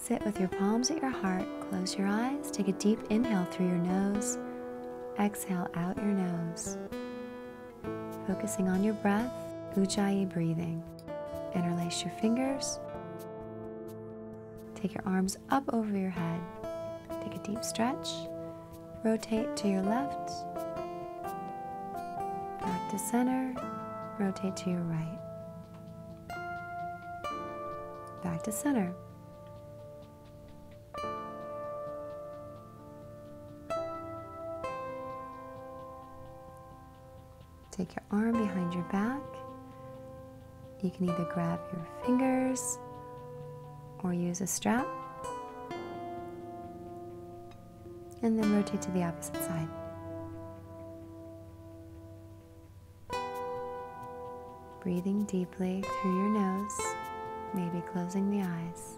Sit with your palms at your heart. Close your eyes. Take a deep inhale through your nose. Exhale out your nose. Focusing on your breath, Ujjayi breathing. Interlace your fingers. Take your arms up over your head. Take a deep stretch. Rotate to your left. Back to center. Rotate to your right. Back to center. Take your arm behind your back. You can either grab your fingers or use a strap. And then rotate to the opposite side. Breathing deeply through your nose, maybe closing the eyes.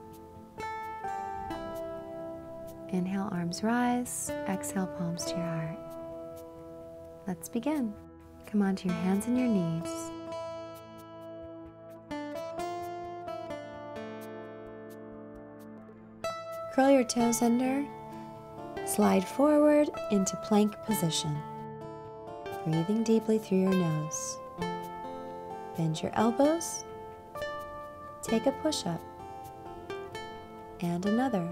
Inhale, arms rise. Exhale, palms to your heart. Let's begin. Come onto your hands and your knees. Curl your toes under. Slide forward into plank position. Breathing deeply through your nose. Bend your elbows. Take a push-up. And another.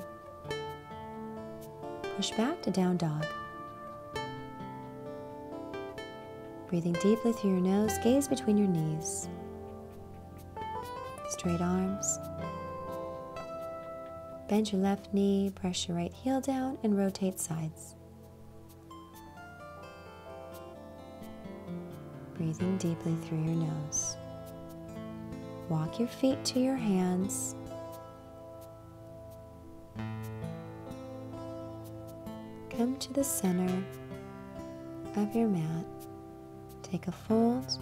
Push back to down dog. Breathing deeply through your nose, gaze between your knees. Straight arms. Bend your left knee, press your right heel down, and rotate sides. Breathing deeply through your nose. Walk your feet to your hands. Come to the center of your mat. Take a fold.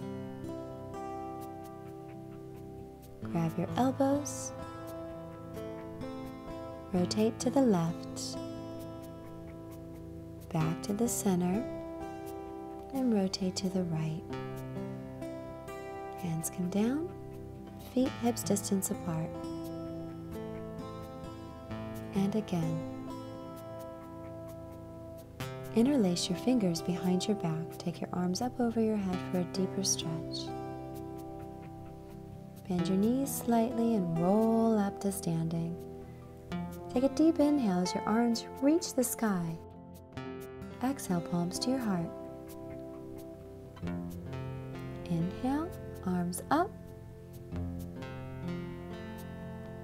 Grab your elbows. Rotate to the left. Back to the center. And rotate to the right. Hands come down. Feet hips distance apart. And again. Interlace your fingers behind your back. Take your arms up over your head for a deeper stretch. Bend your knees slightly and roll up to standing. Take a deep inhale as your arms reach the sky. Exhale, palms to your heart. Inhale, arms up.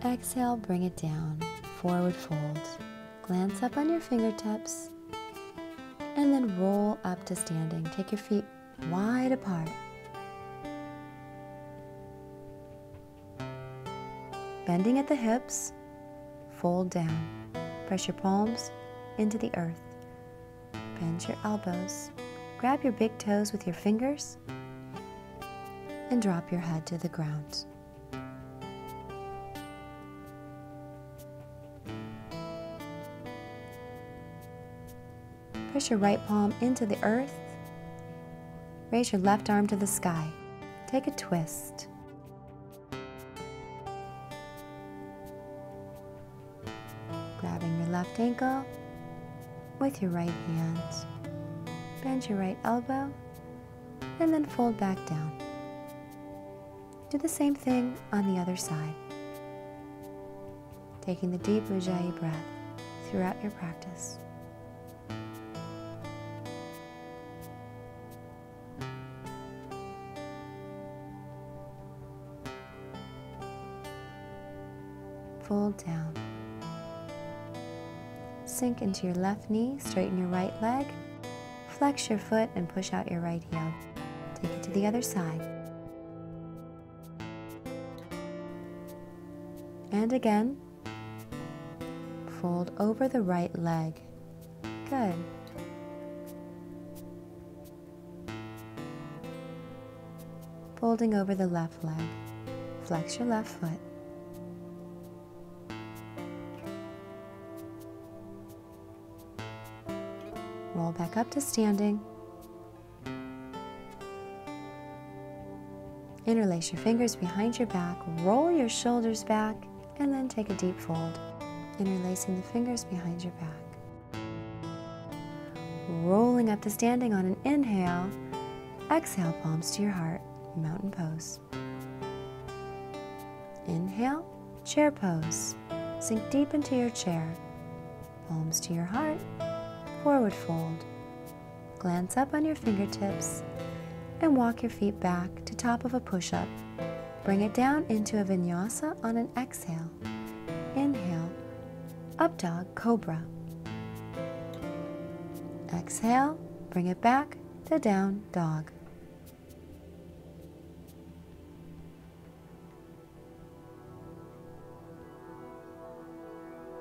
Exhale, bring it down. Forward fold. Glance up on your fingertips. And then roll up to standing. Take your feet wide apart. Bending at the hips, fold down. Press your palms into the earth. Bend your elbows. Grab your big toes with your fingers and drop your head to the ground. Push your right palm into the earth. Raise your left arm to the sky. Take a twist. Grabbing your left ankle with your right hand. Bend your right elbow and then fold back down. Do the same thing on the other side. Taking the deep Ujjayi breath throughout your practice. Fold down. Sink into your left knee, straighten your right leg, flex your foot and push out your right heel. Take it to the other side. And again, fold over the right leg. Good. Folding over the left leg. Flex your left foot. Roll back up to standing. Interlace your fingers behind your back, roll your shoulders back, and then take a deep fold. interlacing the fingers behind your back. Rolling up to standing on an inhale. Exhale, palms to your heart, mountain pose. Inhale, chair pose. Sink deep into your chair. Palms to your heart, forward fold. Glance up on your fingertips and walk your feet back to top of a push-up. Bring it down into a vinyasa on an exhale. Inhale, up dog, cobra. Exhale, bring it back to down dog.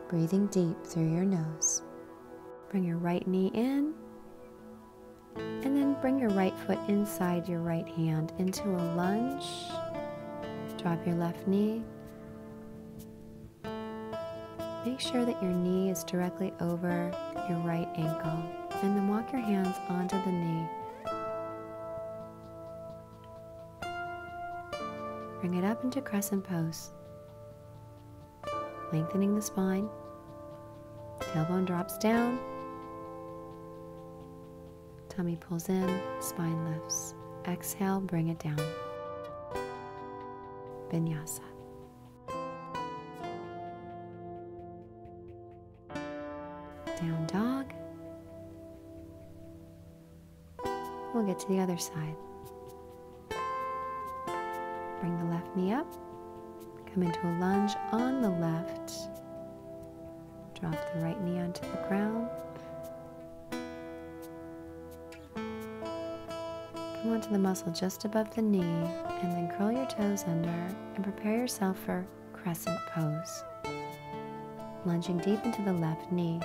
Breathing deep through your nose. Bring your right knee in, and then bring your right foot inside your right hand into a lunge. Drop your left knee. Make sure that your knee is directly over your right ankle, and then walk your hands onto the knee. Bring it up into crescent pose. Lengthening the spine. Tailbone drops down. Tummy pulls in, spine lifts. Exhale, bring it down. Vinyasa. Down dog. We'll get to the other side. Bring the left knee up. Come into a lunge on the left. Drop the right knee onto the ground. Come onto the muscle just above the knee, and then curl your toes under and prepare yourself for crescent pose. Lunging deep into the left knee.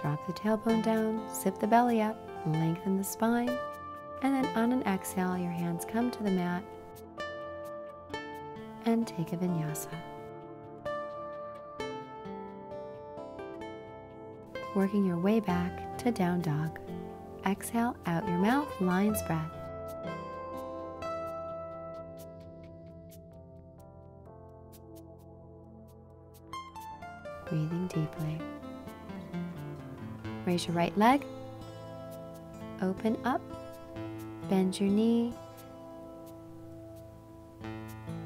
Drop the tailbone down, zip the belly up, lengthen the spine, and then on an exhale, your hands come to the mat and take a vinyasa. Working your way back to down dog. Exhale out your mouth, lion's breath. Breathing deeply. Raise your right leg. Open up. Bend your knee.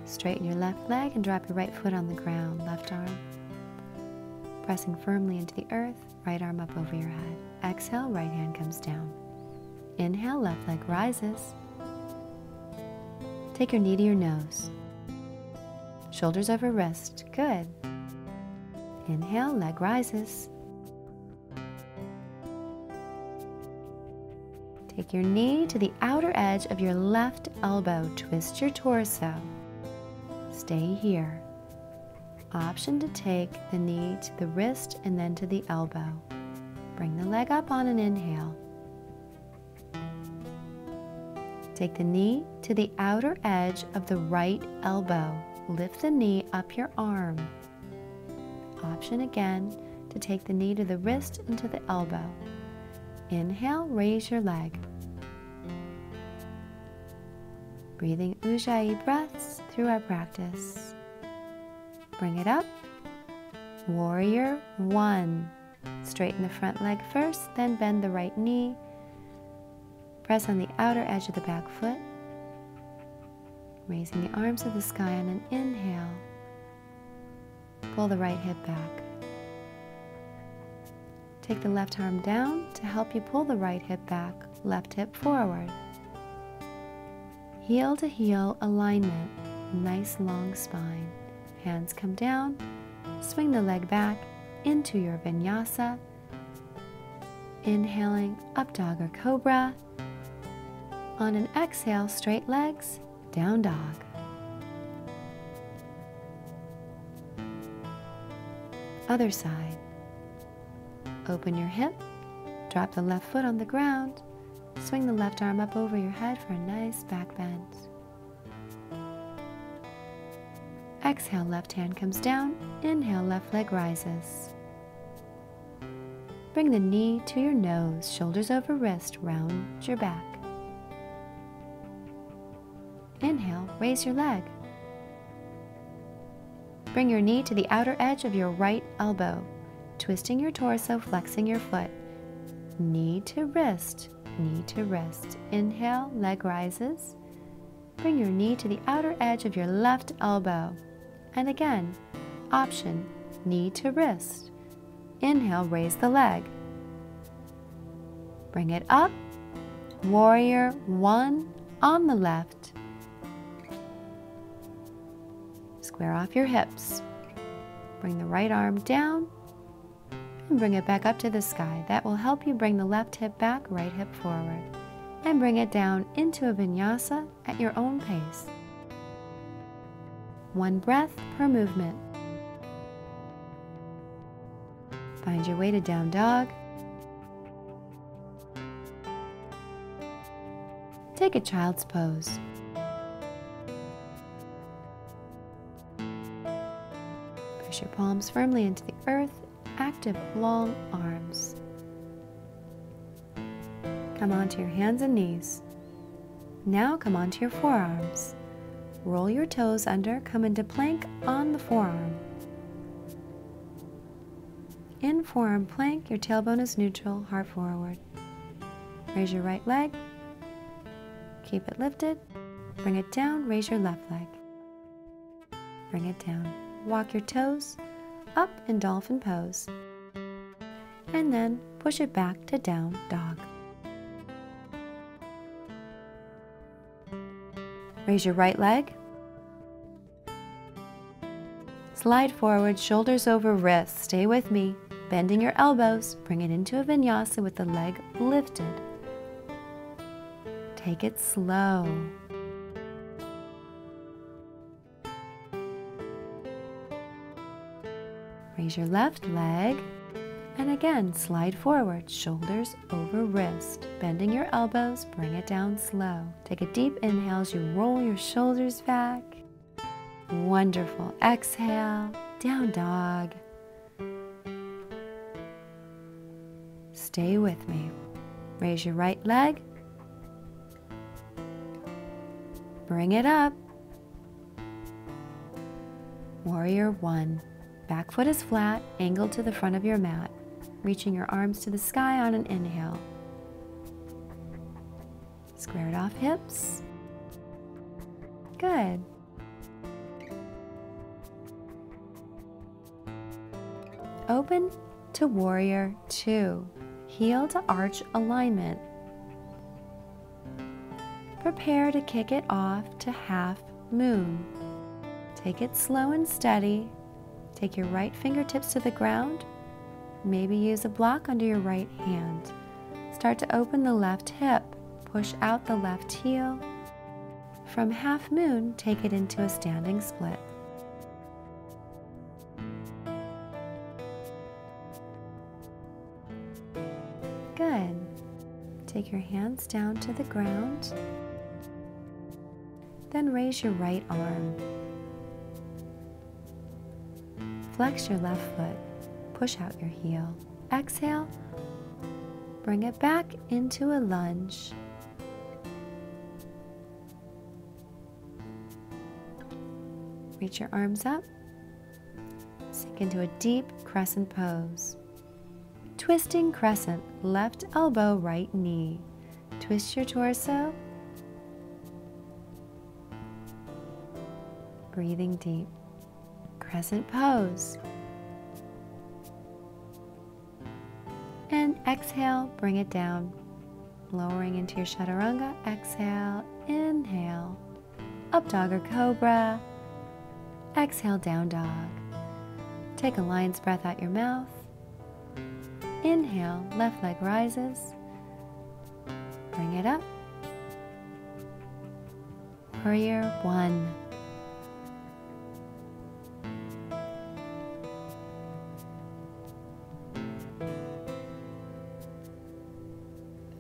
Straighten your left leg and drop your right foot on the ground, left arm. Pressing firmly into the earth, right arm up over your head. Exhale, right hand comes down. Inhale, left leg rises. Take your knee to your nose. Shoulders over wrist, good. Inhale, leg rises. Take your knee to the outer edge of your left elbow. Twist your torso. Stay here. Option to take the knee to the wrist and then to the elbow. Bring the leg up on an inhale. Take the knee to the outer edge of the right elbow. Lift the knee up your arm. Option again to take the knee to the wrist and to the elbow. Inhale, raise your leg. Breathing Ujjayi breaths through our practice. Bring it up. Warrior 1. Straighten the front leg first, then bend the right knee. Press on the outer edge of the back foot. Raising the arms to the sky on an inhale. Pull the right hip back. Take the left arm down to help you pull the right hip back, left hip forward. Heel to heel alignment, nice long spine. Hands come down, swing the leg back into your vinyasa. Inhaling, up dog or cobra. On an exhale, straight legs, down dog. Other side. Open your hip, drop the left foot on the ground, swing the left arm up over your head for a nice back bend. Exhale, left hand comes down, inhale, left leg rises. Bring the knee to your nose, shoulders over wrist, round your back. Inhale, raise your leg. Bring your knee to the outer edge of your right elbow, twisting your torso, flexing your foot. Knee to wrist, knee to wrist. Inhale, leg rises. Bring your knee to the outer edge of your left elbow. And again, option, knee to wrist. Inhale, raise the leg. Bring it up. Warrior 1 on the left. Square off your hips. Bring the right arm down and bring it back up to the sky. That will help you bring the left hip back, right hip forward. And bring it down into a vinyasa at your own pace. 1 breath per movement. Find your way to down dog. Take a child's pose. Push your palms firmly into the earth, active long arms. Come onto your hands and knees. Now come onto your forearms. Roll your toes under, come into plank on the forearm. In forearm plank, your tailbone is neutral, heart forward. Raise your right leg. Keep it lifted. Bring it down, raise your left leg. Bring it down. Walk your toes up in dolphin pose. And then push it back to down dog. Raise your right leg. Slide forward, shoulders over wrists. Stay with me. Bending your elbows, bring it into a vinyasa with the leg lifted. Take it slow. Raise your left leg, and again, slide forward, shoulders over wrist. Bending your elbows, bring it down slow. Take a deep inhale as you roll your shoulders back. Wonderful. Exhale, down dog. Stay with me. Raise your right leg. Bring it up. Warrior 1. Back foot is flat, angled to the front of your mat, reaching your arms to the sky on an inhale. Squared off hips. Good. Open to Warrior 2. Heel to arch alignment. Prepare to kick it off to half moon. Take it slow and steady. Take your right fingertips to the ground. Maybe use a block under your right hand. Start to open the left hip. Push out the left heel. From half moon, take it into a standing split. Good. Take your hands down to the ground. Then raise your right arm. Flex your left foot. Push out your heel. Exhale. Bring it back into a lunge. Reach your arms up. Sink into a deep crescent pose. Twisting crescent, left elbow, right knee. Twist your torso. Breathing deep. Crescent pose. And exhale, bring it down. Lowering into your chaturanga. Exhale, inhale. Up dog or cobra. Exhale, down dog. Take a lion's breath out your mouth. Inhale, left leg rises. Bring it up. Warrior 1.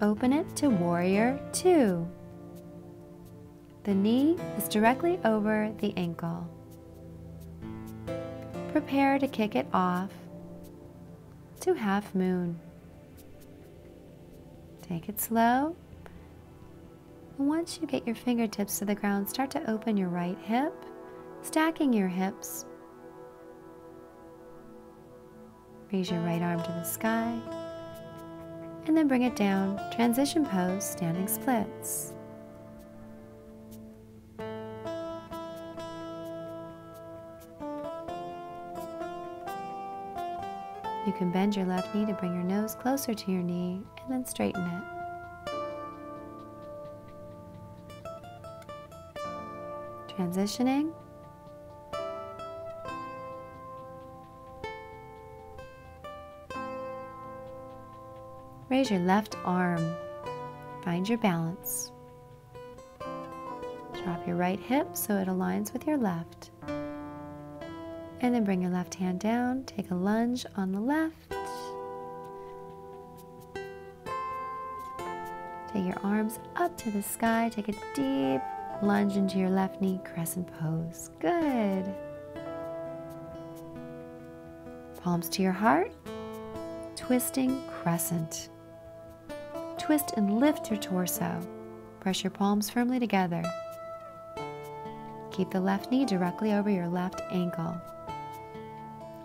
Open it to Warrior 2. The knee is directly over the ankle. Prepare to kick it off to half moon. Take it slow. And once you get your fingertips to the ground, start to open your right hip, stacking your hips. Raise your right arm to the sky, and then bring it down. Transition pose, standing splits. You can bend your left knee to bring your nose closer to your knee and then straighten it. Transitioning. Raise your left arm. Find your balance. Drop your right hip so it aligns with your left. And then bring your left hand down. Take a lunge on the left. Take your arms up to the sky. Take a deep lunge into your left knee, crescent pose. Good. Palms to your heart. Twisting crescent. Twist and lift your torso. Press your palms firmly together. Keep the left knee directly over your left ankle.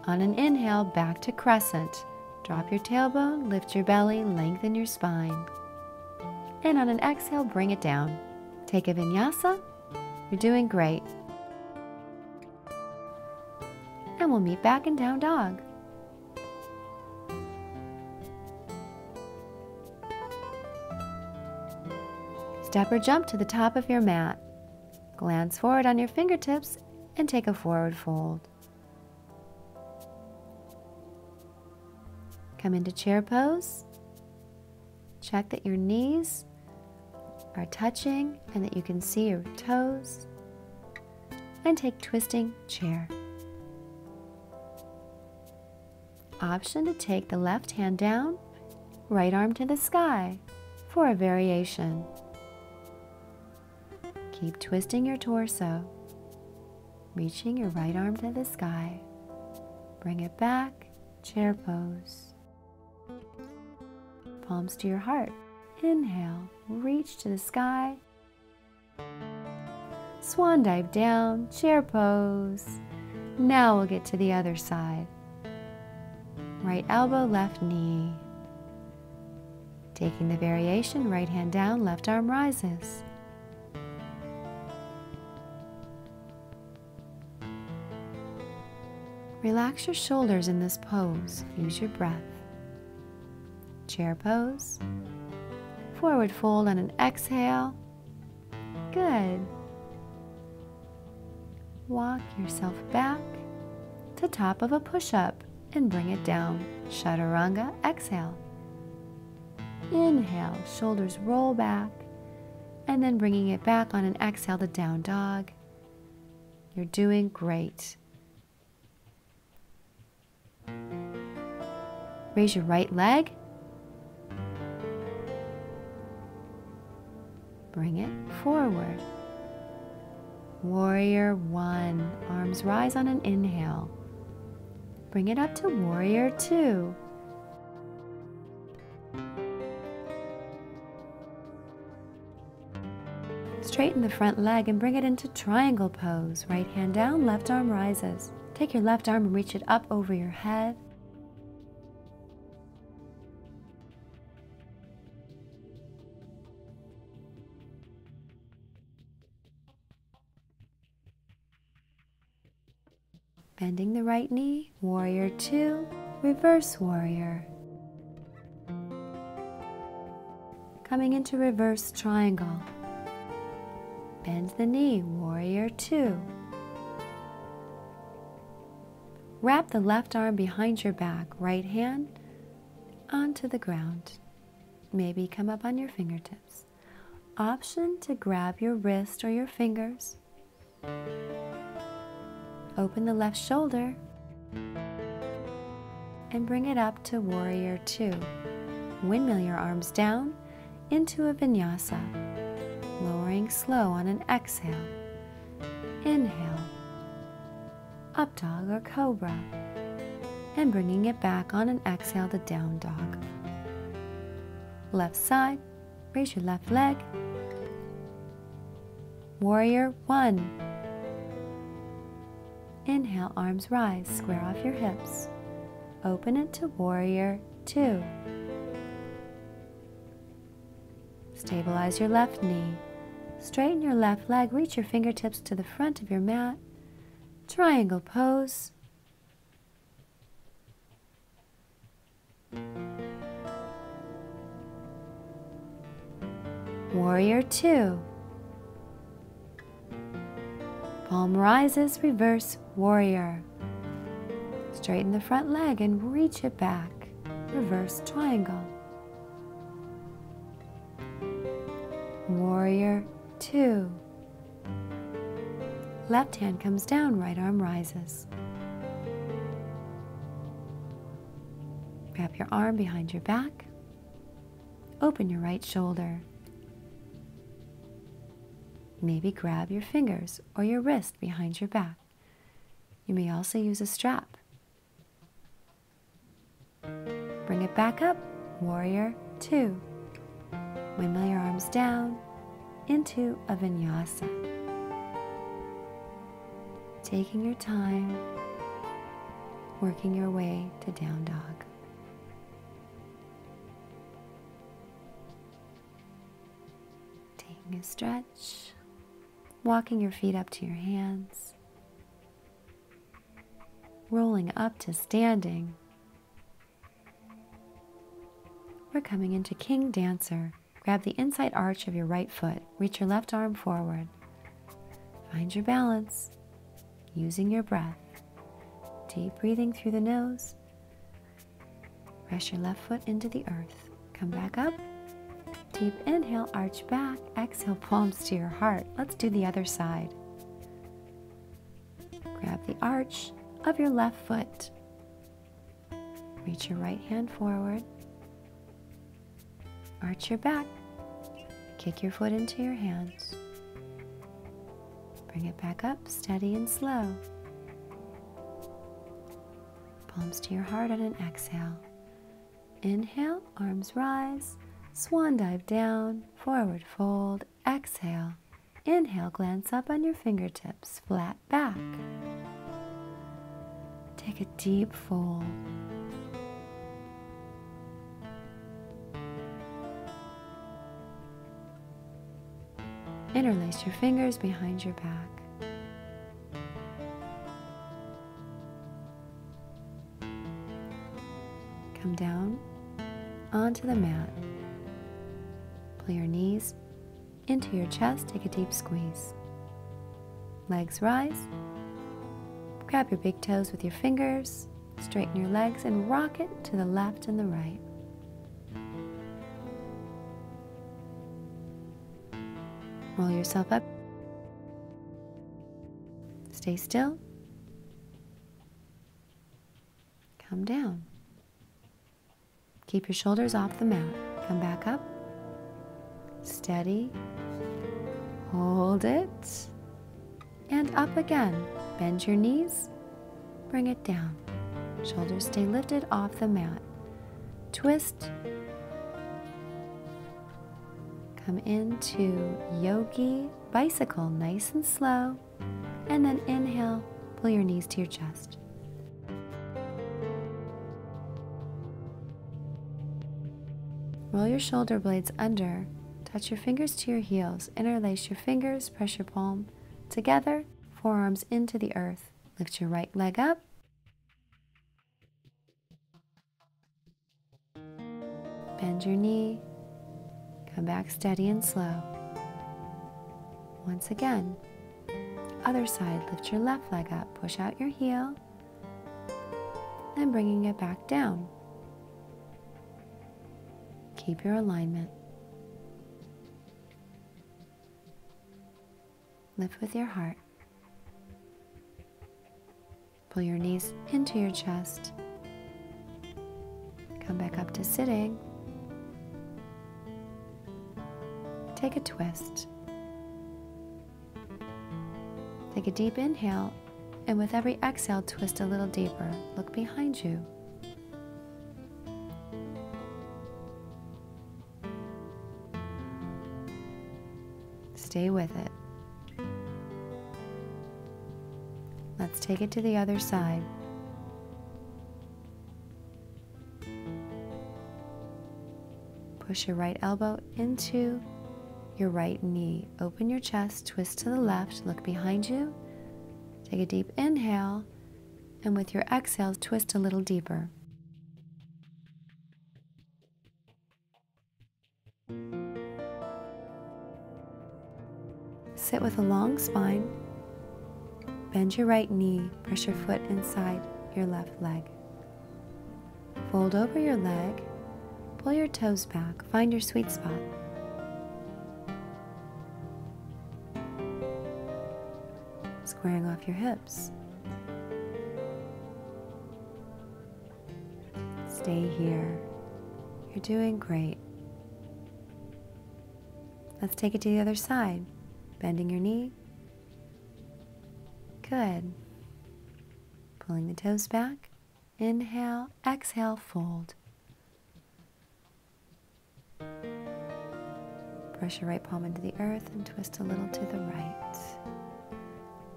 On an inhale, back to crescent. Drop your tailbone, lift your belly, lengthen your spine. And on an exhale, bring it down. Take a vinyasa. You're doing great. And we'll meet back in down dog. Step or jump to the top of your mat. Glance forward on your fingertips and take a forward fold. Come into chair pose. Check that your knees are touching and that you can see your toes. And take twisting chair. Option to take the left hand down, right arm to the sky for a variation. Keep twisting your torso, reaching your right arm to the sky. Bring it back, chair pose. Palms to your heart. Inhale, reach to the sky. Swan dive down, chair pose. Now we'll get to the other side. Right elbow, left knee. Taking the variation, right hand down, left arm rises. Relax your shoulders in this pose. Use your breath. Chair pose. Forward fold on an exhale. Good. Walk yourself back to top of a push-up and bring it down. Chaturanga, exhale. Inhale, shoulders roll back, and then bringing it back on an exhale to down dog. You're doing great. Raise your right leg. Bring it forward. Warrior one. Arms rise on an inhale. Bring it up to warrior two. Straighten the front leg and bring it into triangle pose. Right hand down, left arm rises. Take your left arm and reach it up over your head. Bending the right knee, warrior two, reverse warrior. Coming into reverse triangle. Bend the knee, warrior two. Wrap the left arm behind your back, right hand onto the ground. Maybe come up on your fingertips. Option to grab your wrist or your fingers. Open the left shoulder and bring it up to warrior two. Windmill your arms down into a vinyasa, lowering slow on an exhale. Inhale, up dog or cobra, and bringing it back on an exhale to down dog. Left side, raise your left leg. Warrior one. Inhale, arms rise, square off your hips. Open it to Warrior 2. Stabilize your left knee. Straighten your left leg. Reach your fingertips to the front of your mat. Triangle pose. Warrior 2. Palm rises, reverse warrior. Straighten the front leg and reach it back. Reverse triangle. Warrior 2. Left hand comes down, right arm rises. Wrap your arm behind your back. Open your right shoulder. Maybe grab your fingers or your wrist behind your back. You may also use a strap. Bring it back up, Warrior 2. Windmill your arms down into a vinyasa. Taking your time, working your way to down dog. Taking a stretch, walking your feet up to your hands, rolling up to standing. We're coming into King Dancer. Grab the inside arch of your right foot. Reach your left arm forward. Find your balance, using your breath. Deep breathing through the nose. Press your left foot into the earth. Come back up. Deep inhale, arch back. Exhale, palms to your heart. Let's do the other side. Grab the arch of your left foot. Reach your right hand forward. Arch your back. Kick your foot into your hands. Bring it back up, steady and slow. Palms to your heart on an exhale. Inhale, arms rise. Swan dive down, forward fold. Exhale. Inhale, glance up on your fingertips, flat back. Take a deep fold. Interlace your fingers behind your back. Come down onto the mat. Pull your knees into your chest. Take a deep squeeze. Legs rise. Grab your big toes with your fingers. Straighten your legs and rock it to the left and the right. Roll yourself up. Stay still. Come down. Keep your shoulders off the mat. Come back up. Steady. Hold it. And up again. Bend your knees. Bring it down. Shoulders stay lifted off the mat. Twist. Come into yogi bicycle, nice and slow. And then inhale, pull your knees to your chest. Roll your shoulder blades under, touch your fingers to your heels, interlace your fingers, press your palm together, forearms into the earth. Lift your right leg up. Bend your knee. Come back steady and slow. Once again, other side, lift your left leg up, push out your heel, and bringing it back down. Keep your alignment. Lift with your heart. Pull your knees into your chest. Come back up to sitting. Take a twist. Take a deep inhale, and with every exhale, twist a little deeper. Look behind you. Stay with it. Let's take it to the other side. Push your right elbow into your right knee. Open your chest, twist to the left, look behind you. Take a deep inhale, and with your exhale, twist a little deeper. Sit with a long spine. Bend your right knee, press your foot inside your left leg. Fold over your leg, pull your toes back, find your sweet spot. Squaring off your hips. Stay here. You're doing great. Let's take it to the other side. Bending your knee. Good. Pulling the toes back. Inhale, exhale, fold. Press your right palm into the earth and twist a little to the right.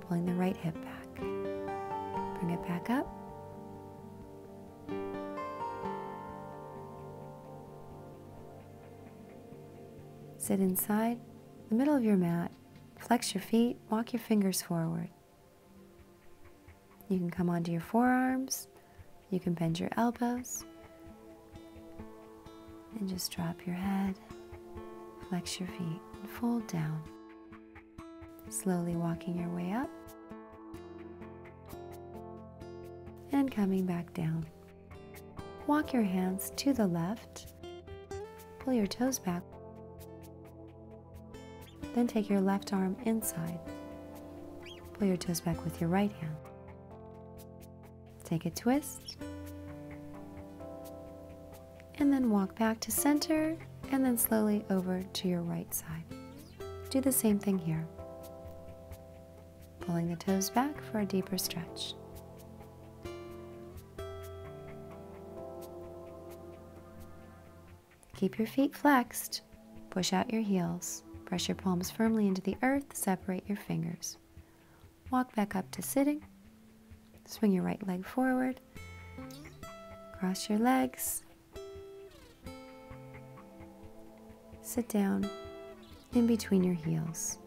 Pulling the right hip back. Bring it back up. Sit inside the middle of your mat. Flex your feet, walk your fingers forward. You can come onto your forearms. You can bend your elbows. And just drop your head. Flex your feet and fold down. Slowly walking your way up. And coming back down. Walk your hands to the left. Pull your toes back. Then take your left arm inside. Pull your toes back with your right hand. Take a twist. And then walk back to center, and then slowly over to your right side. Do the same thing here. Pulling the toes back for a deeper stretch. Keep your feet flexed. Push out your heels. Press your palms firmly into the earth. Separate your fingers. Walk back up to sitting. Swing your right leg forward. Cross your legs. Sit down in between your heels.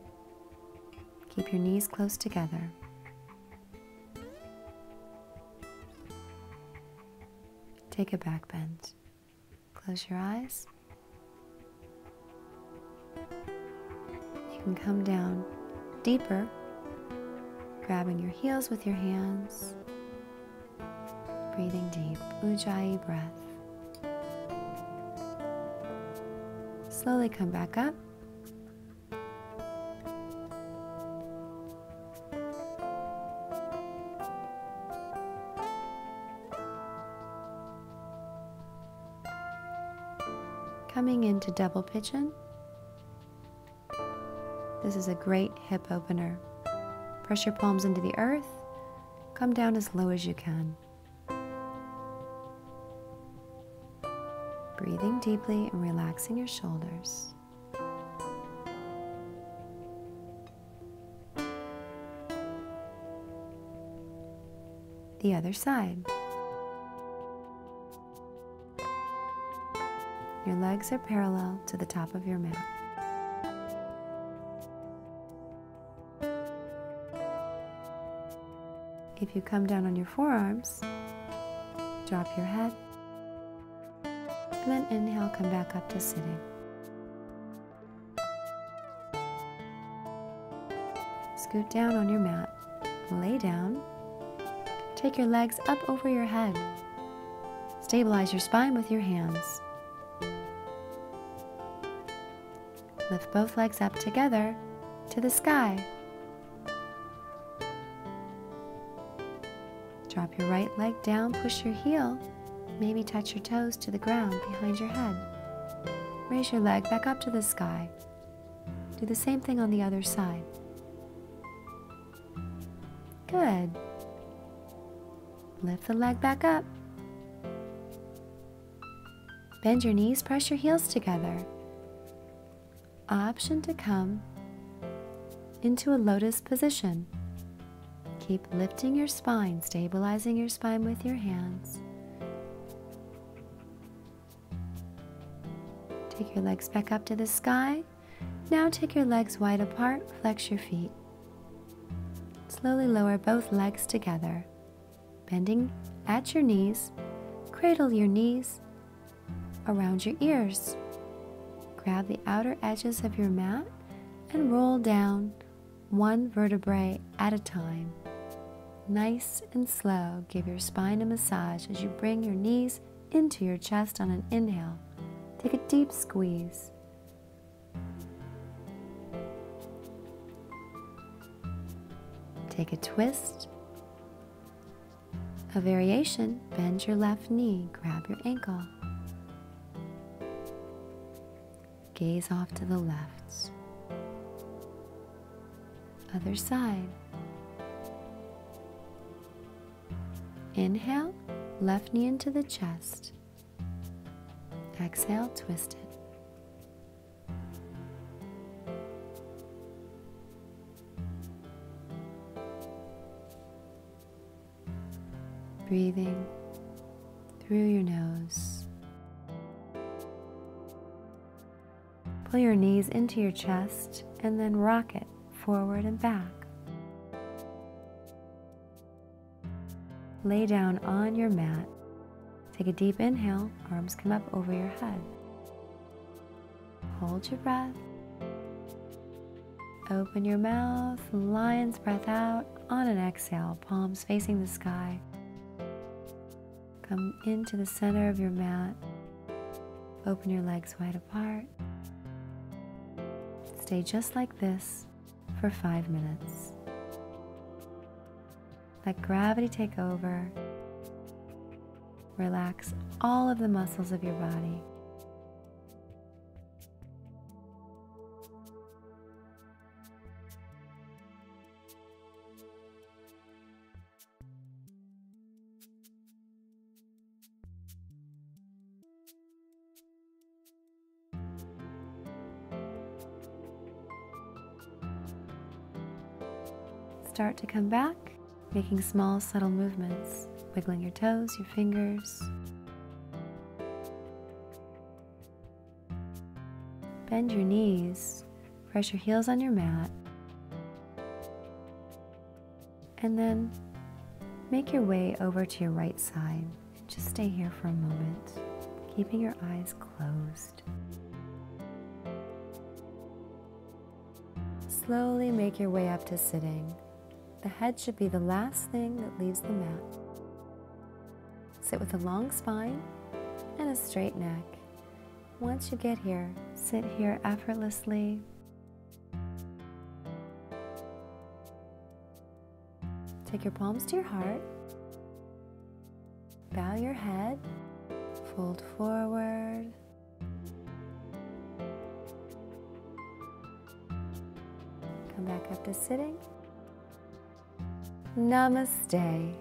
Keep your knees close together. Take a back bend. Close your eyes. You can come down deeper, grabbing your heels with your hands. Breathing deep, Ujjayi breath. Slowly come back up. Coming into double pigeon. This is a great hip opener. Press your palms into the earth. Come down as low as you can. Breathing deeply and relaxing your shoulders. The other side. Your legs are parallel to the top of your mat. If you come down on your forearms, drop your head, and then inhale, come back up to sitting. Scoot down on your mat, lay down, take your legs up over your head. Stabilize your spine with your hands. Lift both legs up together to the sky. Drop your right leg down, push your heel, maybe touch your toes to the ground behind your head. Raise your leg back up to the sky. Do the same thing on the other side. Good. Lift the leg back up. Bend your knees, press your heels together. Option to come into a lotus position. Keep lifting your spine, stabilizing your spine with your hands. Take your legs back up to the sky. Now take your legs wide apart, flex your feet. Slowly lower both legs together, bending at your knees. Cradle your knees around your ears. Grab the outer edges of your mat and roll down one vertebrae at a time. Nice and slow, give your spine a massage as you bring your knees into your chest on an inhale. Take a deep squeeze. Take a twist. A variation, bend your left knee, grab your ankle. Gaze off to the left. Other side. Inhale, left knee into the chest. Exhale, twist it. Breathing through your nose. Pull your knees into your chest and then rock it forward and back. Lay down on your mat. Take a deep inhale, arms come up over your head. Hold your breath. Open your mouth, lion's breath out. On an exhale, palms facing the sky. Come into the center of your mat. Open your legs wide apart. Stay just like this for 5 minutes. Let gravity take over. Relax all of the muscles of your body. Start to come back, making small, subtle movements, wiggling your toes, your fingers. Bend your knees, press your heels on your mat, and then make your way over to your right side. Just stay here for a moment, keeping your eyes closed. Slowly make your way up to sitting. The head should be the last thing that leaves the mat. Sit with a long spine and a straight neck. Once you get here, sit here effortlessly. Take your palms to your heart. Bow your head. Fold forward. Come back up to sitting. Namaste.